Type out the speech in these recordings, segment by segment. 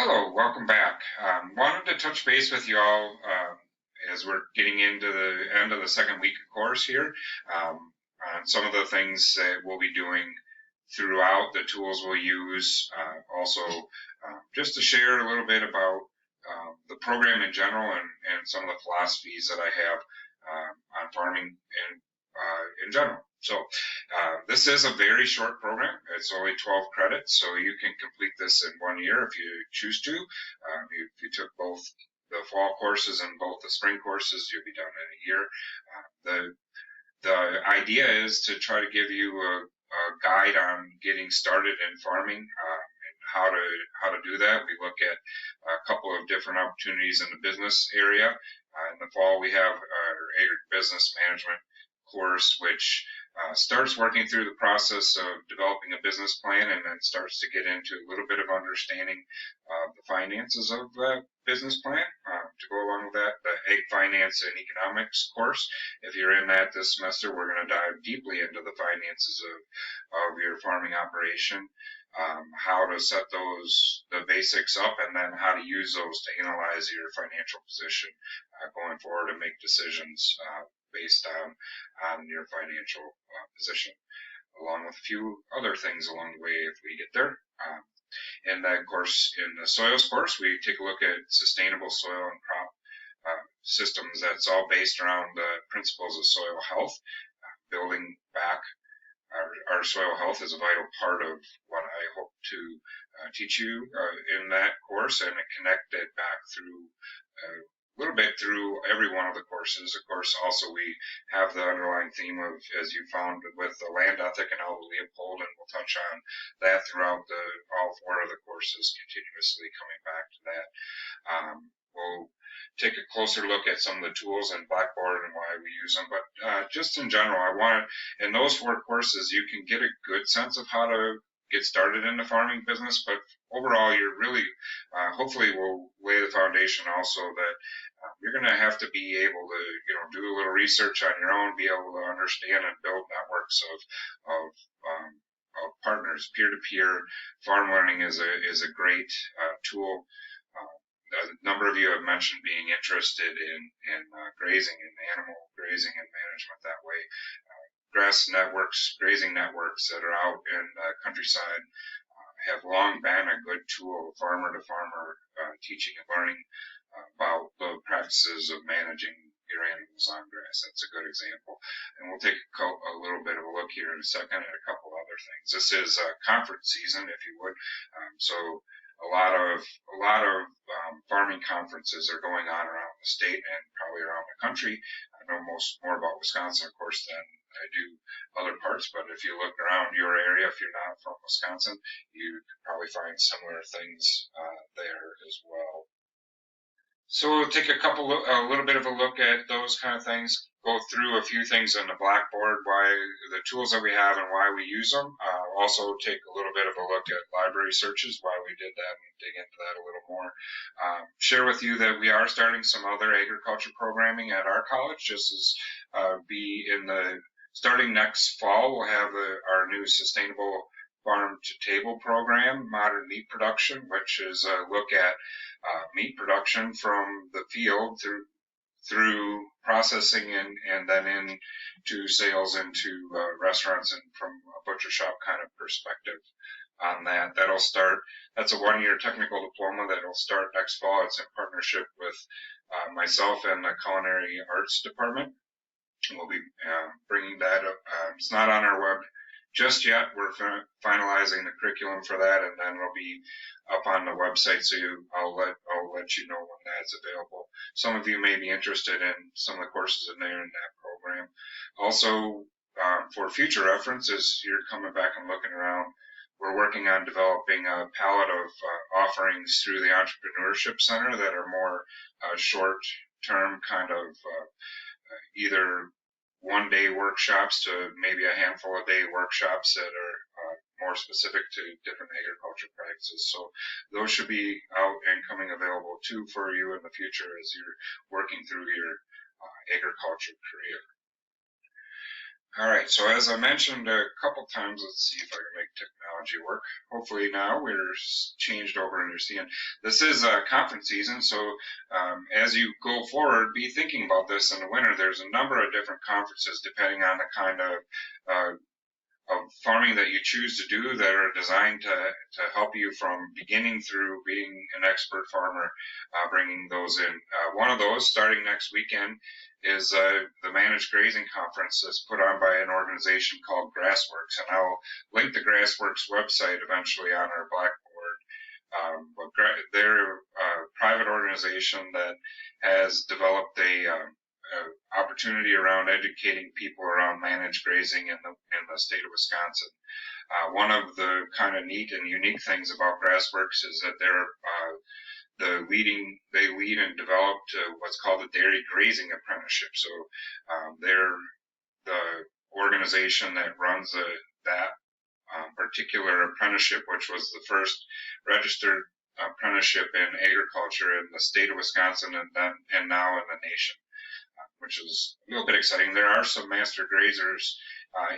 Hello, welcome back. Wanted to touch base with you all as we're getting into the end of the second week of course here on some of the things that we'll be doing throughout, the tools we'll use. Also, just to share a little bit about the program in general and some of the philosophies that I have on farming in general. So this is a very short program. It's only 12 credits, so you can complete this in 1 year if you choose to. If you took both the fall courses and both the spring courses, you'll be done in a year. The idea is to try to give you a guide on getting started in farming and how to do that. We look at a couple of different opportunities in the business area. In the fall, we have our agribusiness management course, which starts working through the process of developing a business plan and then starts to get into a little bit of understanding the finances of a business plan. To go along with that, the Ag Finance and Economics course, if you're in that this semester, we're going to dive deeply into the finances of your farming operation, how to set the basics up, and then how to use those to analyze your financial position going forward and make decisions based on your financial position, along with a few other things along the way if we get there. And then, of course, in the soils course, we take a look at sustainable soil and crop systems. That's all based around the principles of soil health. Building back our soil health is a vital part of what I hope to teach you in that course, and connect it back through a little bit through every one of the courses. Of course, also we have the underlying theme of, as you found, with the land ethic and Alva Leopold, and we'll touch on that throughout all four of the courses, continuously coming back to that. We'll take a closer look at some of the tools in Blackboard and why we use them. But just in general, I want to, in those four courses, you can get a good sense of how to get started in the farming business, but overall, you're really, hopefully will lay the foundation also that you're going to have to be able to, do a little research on your own, be able to understand and build networks of partners. Peer-to-peer farm learning is a great tool. A number of you have mentioned being interested in grazing and animal grazing and management that way. Grass networks, grazing networks that are out in the countryside have long been a good tool, farmer to farmer, teaching and learning about the practices of managing your animals on grass. That's a good example. And we'll take a little bit of a look here in a second at a couple other things. This is conference season, if you would. So a lot of farming conferences are going on around the state and probably around the country. I know more about Wisconsin, of course, than I do other parts, but if you look around your area, if you're not from Wisconsin, you could probably find similar things there as well. So we'll take a little bit of a look at those kind of things, go through a few things on the Blackboard, why the tools that we have and why we use them. Also take a little bit of a look at library searches, why we did that, and dig into that a little more. Share with you that we are starting some other agriculture programming at our college, just as starting next fall, we'll have our new sustainable farm to table program, modern meat production, which is a look at meat production from the field through processing and then into sales into restaurants and from a butcher shop kind of perspective on that. That's a 1-year technical diploma that'll start next fall. It's in partnership with myself and the culinary arts department. We'll be bringing that up. It's not on our web just yet. We're finalizing the curriculum for that, and then it'll be up on the website. So I'll let you know when that's available. Some of you may be interested in some of the courses in there in that program. Also, for future reference, as you're coming back and looking around, we're working on developing a palette of offerings through the Entrepreneurship Center that are more short-term kind of either one-day workshops to maybe a handful of day workshops that are more specific to different agriculture practices. So those should be out and coming available too for you in the future as you're working through your agriculture career. All right, so as I mentioned a couple times, let's see if I can make technology work. Hopefully now we're changed over and you're seeing. This is conference season, so as you go forward, be thinking about this in the winter. There's a number of different conferences depending on the kind of farming that you choose to do that are designed to help you from beginning through being an expert farmer, bringing those in. One of those starting next weekend is the Managed Grazing Conference that's put on by an organization called Grassworks, and I'll link the Grassworks website eventually on our Blackboard. But they're a private organization that has developed a opportunity around educating people around managed grazing in the state of Wisconsin. One of the kind of neat and unique things about Grassworks is that they lead and developed what's called a dairy grazing apprenticeship. So they're the organization that runs that particular apprenticeship, which was the first registered apprenticeship in agriculture in the state of Wisconsin and now in the nation, which is a little bit exciting. There are some master grazers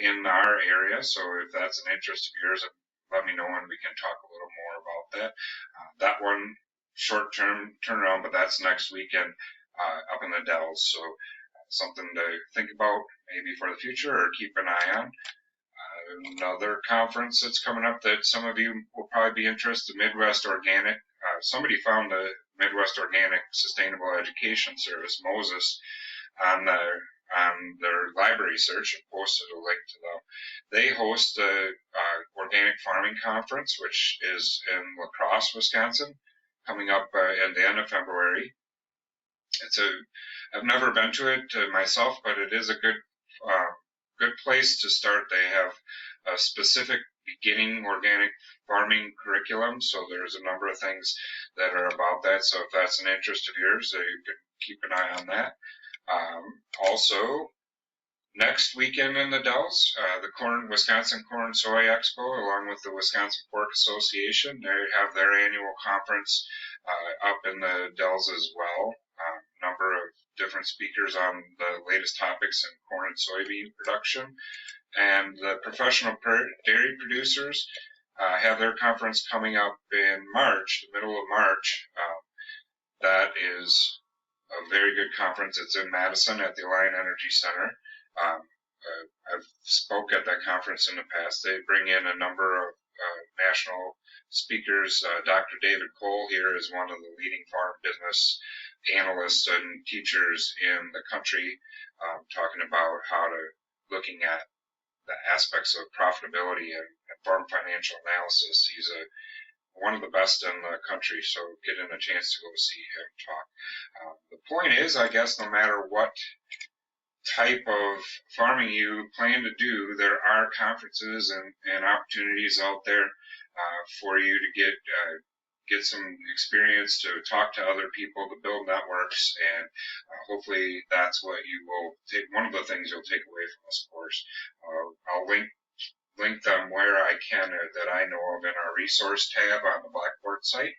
in our area, so if that's an interest of yours, let me know and we can talk a little more about that. That one, short-term turnaround, but that's next weekend up in the Dells, so something to think about maybe for the future or keep an eye on. Another conference that's coming up that some of you will probably be interested, Midwest Organic. Somebody found the Midwest Organic Sustainable Education Service, Moses, on their library search and posted a link to them. They host a organic farming conference, which is in La Crosse, Wisconsin, coming up at the end of February. I've never been to it myself, but it is a good place to start. They have a specific beginning organic farming curriculum, so there's a number of things that are about that. So if that's an interest of yours, you can keep an eye on that. Also, next weekend in the Dells, the Wisconsin Corn Soy Expo, along with the Wisconsin Pork Association, they have their annual conference up in the Dells as well. A number of different speakers on the latest topics in corn and soybean production. And the professional dairy producers have their conference coming up in March, the middle of March. That is a very good conference. It's in Madison at the Alliant Energy Center. I've spoke at that conference in the past. They bring in a number of national speakers. Dr. David Cole here is one of the leading farm business analysts and teachers in the country, talking about looking at the aspects of profitability and farm financial analysis. He's one of the best in the country, so getting a chance to go see him talk. The point is, I guess, no matter what type of farming you plan to do, there are conferences and opportunities out there for you to get some experience, to talk to other people, to build networks, and hopefully that's what you will take. One of the things you'll take away from this course. I'll link them where I can that I know of in our resource tab on the Blackboard site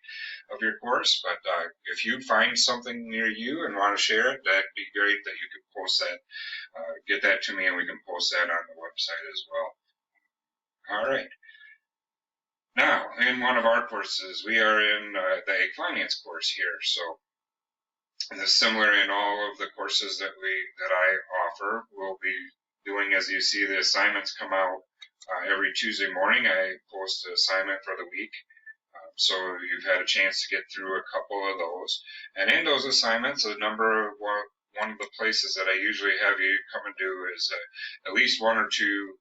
of your course. But if you find something near you and want to share it, that'd be great that you can post that, get that to me, and we can post that on the website as well. All right. Now, in one of our courses, we are in the Ag Finance course here. So it's similar in all of the courses that I offer. We'll be doing, as you see, the assignments come out every Tuesday morning. I post an assignment for the week. So you've had a chance to get through a couple of those. And in those assignments, one of the places that I usually have you come and do is at least one or two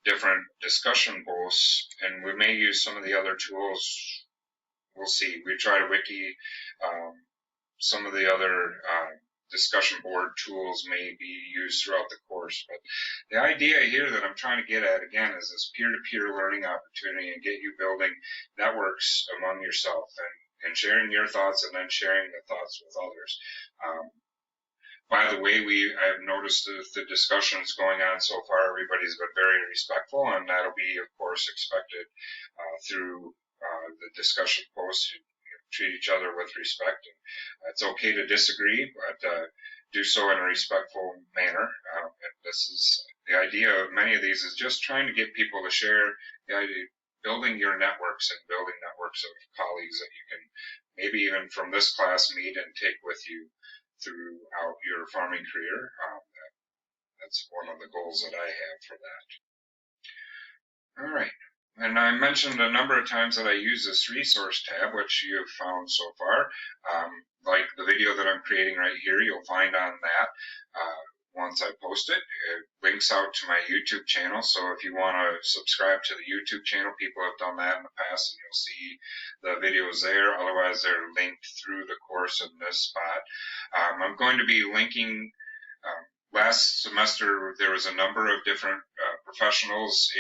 different discussion posts, and we may use some of the other tools. We'll see. We try to wiki some of the other discussion board tools may be used throughout the course. But the idea here that I'm trying to get at, again, is this peer-to-peer learning opportunity and get you building networks among yourself and sharing your thoughts and then sharing the thoughts with others. By the way, I've noticed the discussions going on so far, everybody's been very respectful, and that'll be, of course, expected through the discussion posts. Treat each other with respect. And it's okay to disagree, but do so in a respectful manner. And this is the idea of many of these is just trying to get people to share the idea, building your networks and building networks of colleagues that you can maybe even from this class meet and take with you throughout your farming career. That's one of the goals that I have for that. All right. And I mentioned a number of times that I use this resource tab, which you've found so far. Like the video that I'm creating right here, you'll find on that once I post it. It links out to my YouTube channel. So if you want to subscribe to the YouTube channel, people have done that in the past, and you'll see the videos there. Otherwise, they're linked through the course in this spot. I'm going to be linking last semester, there was a number of different professionals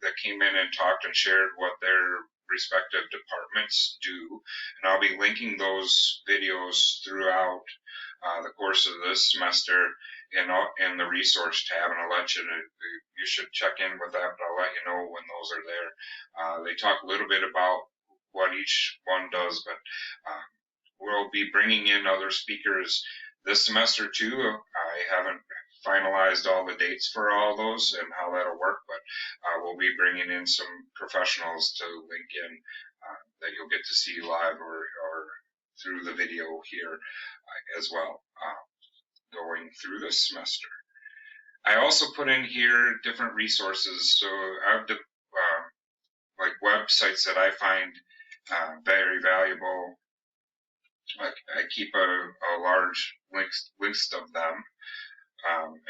that came in and talked and shared what their respective departments do, and I'll be linking those videos throughout the course of this semester in the resource tab, and I'll let you know. You should check in with that, but I'll let you know when those are there. They talk a little bit about what each one does, but we'll be bringing in other speakers this semester too. I haven't finalized all the dates for all those and how that'll work, but we'll be bringing in some professionals to link in that you'll get to see live or through the video here as well going through this semester. I also put in here different resources. So I've like websites that I find very valuable. I keep a large list of them,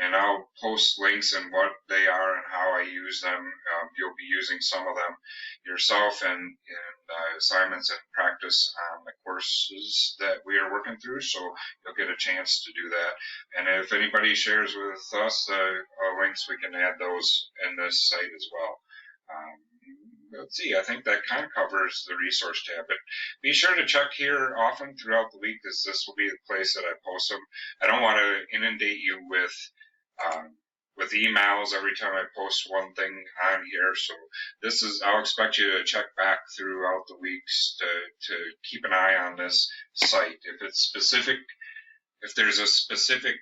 and I'll post links and what they are and how I use them. You'll be using some of them yourself in assignments and practice on the courses that we are working through, so you'll get a chance to do that. And if anybody shares with us links, we can add those in this site as well. Let's see, I think that kind of covers the resource tab, but be sure to check here often throughout the week, because this will be the place that I post them. I don't want to inundate you with emails every time I post one thing on here, so this is, I'll expect you to check back throughout the weeks to keep an eye on this site. If it's specific, if there's a specific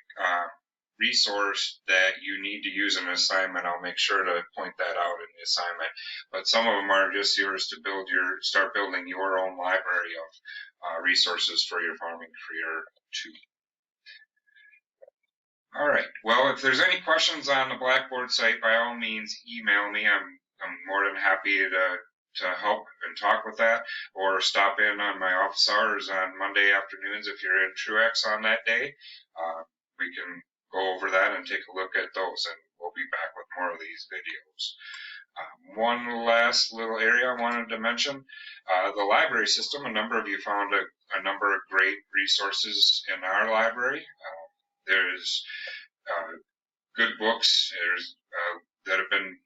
resource that you need to use in an assignment, I'll make sure to point that out in the assignment. But some of them are just yours to start building your own library of resources for your farming career too. All right. Well, if there's any questions on the Blackboard site, by all means, email me. I'm more than happy to help and talk with that, or stop in on my office hours on Monday afternoons if you're in Truex on that day. We can go over that and take a look at those, and we'll be back with more of these videos. One last little area I wanted to mention, the library system. A number of you found a number of great resources in our library. There's good books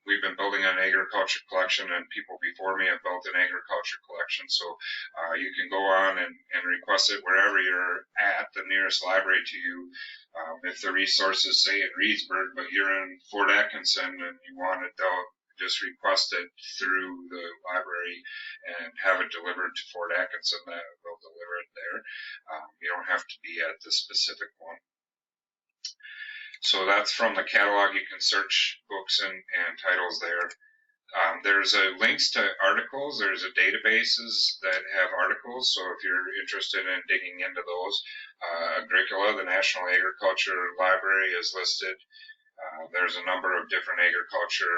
we've been building an agriculture collection, and people before me have built an agriculture collection, so you can go on and request it wherever you're at, the nearest library to you. If the resources say in Reedsburg, but you're in Fort Atkinson and you want it, they'll just request it through the library and have it delivered to Fort Atkinson. They'll deliver it there. You don't have to be at the specific one. So that's from the catalog. You can search books and titles there. There's links to articles. There's databases that have articles, so if you're interested in digging into those, Agricola, the National Agriculture Library, is listed. There's a number of different agriculture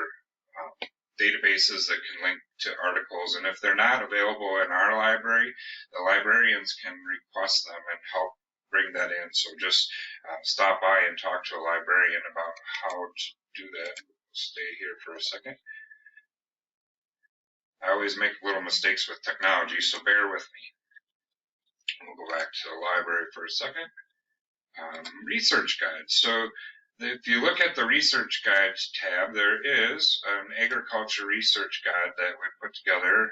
databases that can link to articles, and if they're not available in our library, the librarians can request them and help bring that in. So just stop by and talk to a librarian about how to do that. Stay here for a second. I always make little mistakes with technology, so bear with me. We'll go back to the library for a second. Research guides. So if you look at the research guides tab, there is an agriculture research guide that we put together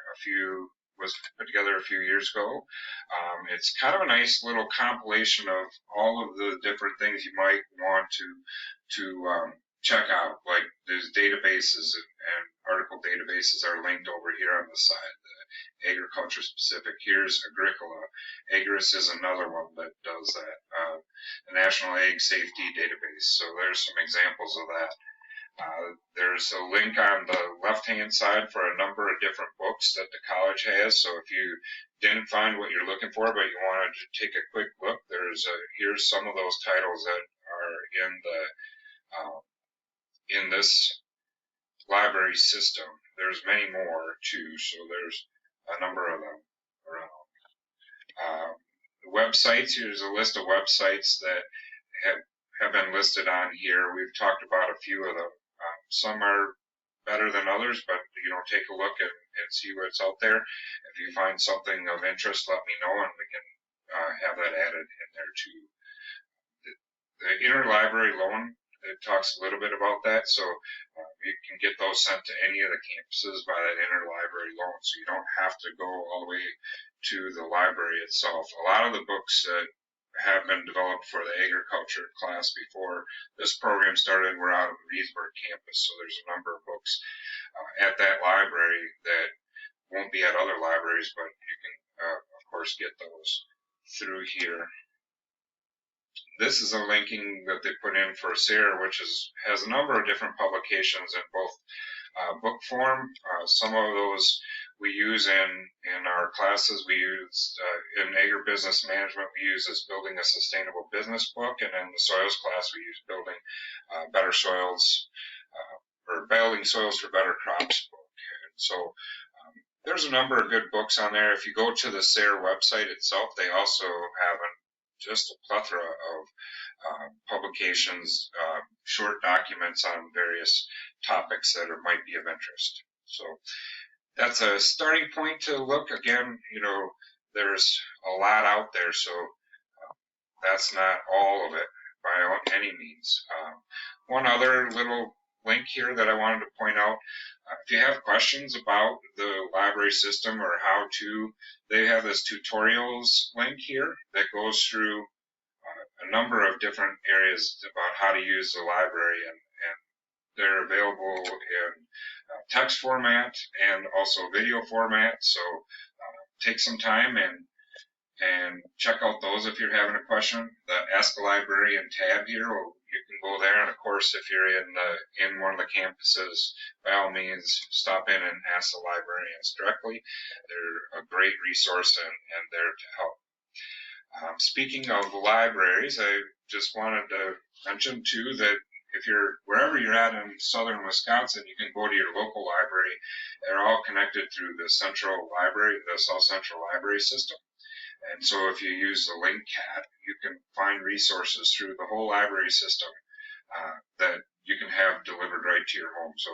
was put together a few years ago. It's kind of a nice little compilation of all of the different things you might want to check out, like there's databases and article databases are linked over here on the side, the agriculture specific. Here's Agricola. Agris is another one that does that. The National Ag Safety Database. So there's some examples of that. There's a link on the left-hand side for a number of different books that the college has. So if you didn't find what you're looking for, but you wanted to take a quick look, here's some of those titles that are in this library system. There's many more too, so there's a number of them around. Websites, here's a list of websites that have been listed on here. We've talked about a few of them. Some are better than others, but take a look and see what's out there. If you find something of interest, let me know and we can have that added in there too. The interlibrary loan, it talks a little bit about that, so you can get those sent to any of the campuses by that interlibrary loan, so you don't have to go all the way to the library itself. A lot of the books that have been developed for the agriculture class before this program started were out of the Reedsburg campus, so there's a number of books at that library that won't be at other libraries, but you can, of course, get those through here. This is a linking that they put in for SARE, which has a number of different publications in both book form. Some of those we use in our classes. We use in agribusiness management, we use as Building a Sustainable Business book, and in the soils class we use Building Better Soils or Building Soils for Better Crops book. And so there's a number of good books on there. If you go to the SARE website itself, they also have just a plethora of publications, short documents on various topics that might be of interest. So that's a starting point to look. Again, there's a lot out there, so that's not all of it by any means. One other little link here that I wanted to point out, if you have questions about the library system or how to, they have this tutorials link here that goes through a number of different areas about how to use the library, and they're available in text format and also video format, so take some time and check out those if you're having a question. The Ask a Librarian tab here, you can go there, and of course if you're in one of the campuses, by all means stop in and ask the librarians directly. They're a great resource and there to help. Speaking of libraries, I just wanted to mention too that if you're wherever you're at in southern Wisconsin, you can go to your local library. They're all connected through the central library, the South Central Library System. And so if you use the link cat, you can find resources through the whole library system that you can have delivered right to your home. So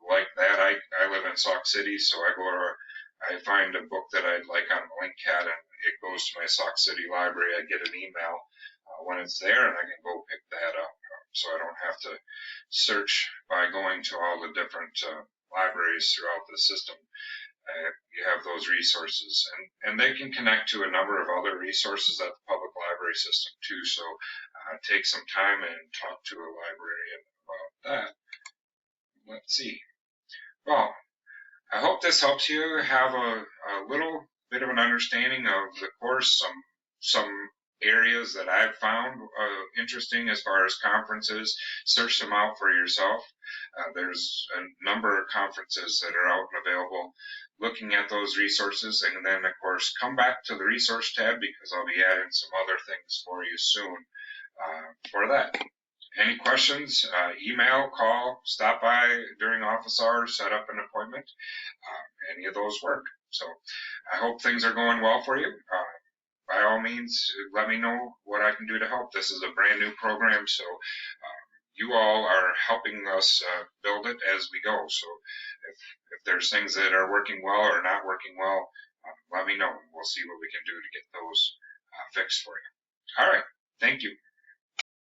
like that, I live in Sauk City, so I find a book that I'd like on the link cat, and it goes to my Sauk City library. I get an email when it's there, and I can go pick that up. So I don't have to search by going to all the different libraries throughout the system. You have those resources, and they can connect to a number of other resources at the public library system too. So take some time and talk to a librarian about that. Let's see. Well, I hope this helps you have a little bit of an understanding of the course, some areas that I've found interesting as far as conferences. Search them out for yourself. There's a number of conferences that are out and available. Looking at those resources, and then of course come back to the resource tab because I'll be adding some other things for you soon for that. Any questions, email, call, stop by during office hours, set up an appointment. Any of those work. So I hope things are going well for you. By all means, let me know what I can do to help. This is a brand new program, so you all are helping us build it as we go. So if there's things that are working well or not working well, let me know. We'll see what we can do to get those fixed for you. All right. Thank you.